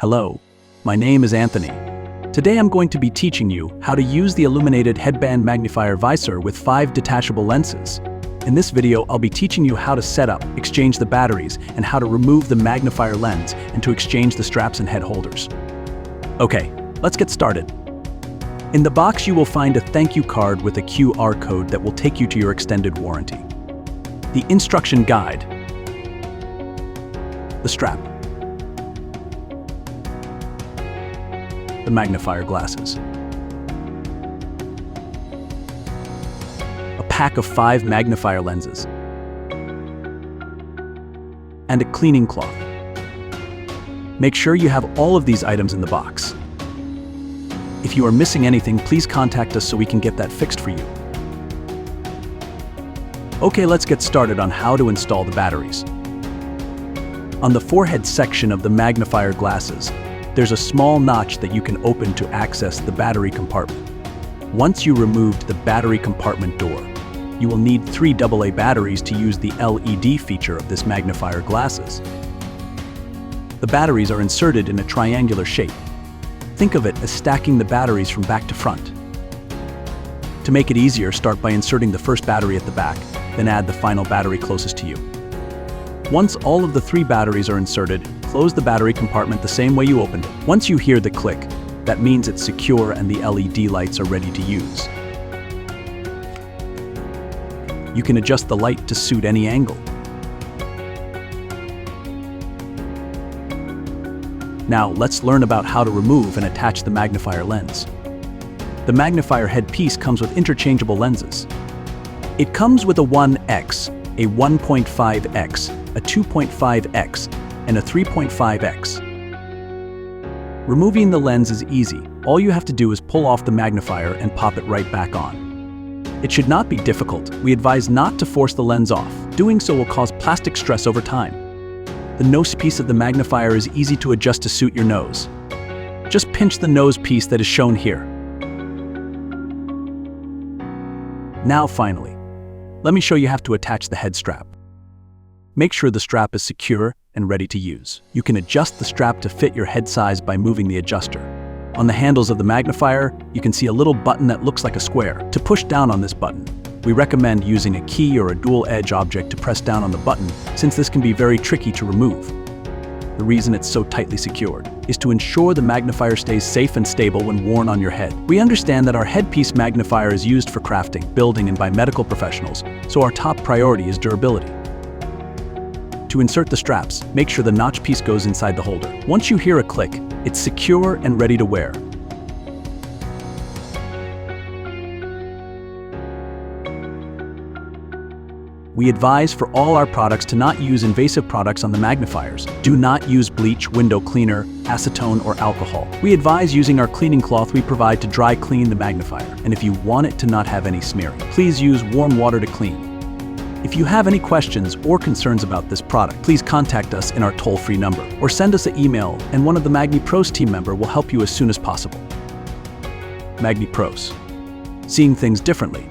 Hello, my name is Anthony. Today I'm going to be teaching you how to use the illuminated headband magnifier visor with 5 detachable lenses. In this video, I'll be teaching you how to set up, exchange the batteries, and how to remove the magnifier lens and to exchange the straps and head holders. Okay, let's get started. In the box, you will find a thank you card with a QR code that will take you to your extended warranty. The instruction guide, the strap, the magnifier glasses, a pack of 5 magnifier lenses, and a cleaning cloth. Make sure you have all of these items in the box. If you are missing anything, please contact us so we can get that fixed for you. Okay, let's get started on how to install the batteries. On the forehead section of the magnifier glasses, there's a small notch that you can open to access the battery compartment. Once you removed the battery compartment door, you will need 3 AA batteries to use the LED feature of this magnifier glasses. The batteries are inserted in a triangular shape. Think of it as stacking the batteries from back to front. To make it easier, start by inserting the first battery at the back, then add the final battery closest to you. Once all of the 3 batteries are inserted, close the battery compartment the same way you opened it. Once you hear the click, that means it's secure and the LED lights are ready to use. You can adjust the light to suit any angle. Now, let's learn about how to remove and attach the magnifier lens. The magnifier headpiece comes with interchangeable lenses. It comes with a 1x, a 1.5x, a 2.5x, and a 3.5x. Removing the lens is easy. All you have to do is pull off the magnifier and pop it right back on. It should not be difficult. We advise not to force the lens off. Doing so will cause plastic stress over time. The nose piece of the magnifier is easy to adjust to suit your nose. Just pinch the nose piece that is shown here. Now finally, let me show you how to attach the head strap. Make sure the strap is secure and ready to use. You can adjust the strap to fit your head size by moving the adjuster. On the handles of the magnifier, you can see a little button that looks like a square. To push down on this button, we recommend using a key or a dual-edge object to press down on the button, since this can be very tricky to remove. The reason it's so tightly secured is to ensure the magnifier stays safe and stable when worn on your head. We understand that our headpiece magnifier is used for crafting, building, and by medical professionals, so our top priority is durability. To insert the straps, make sure the notch piece goes inside the holder. Once you hear a click, it's secure and ready to wear. We advise for all our products to not use invasive products on the magnifiers. Do not use bleach, window cleaner, acetone, or alcohol. We advise using our cleaning cloth we provide to dry clean the magnifier. And if you want it to not have any smearing, please use warm water to clean. If you have any questions or concerns about this product, please contact us in our toll-free number or send us an email and one of the MagniPros team member will help you as soon as possible. MagniPros, seeing things differently.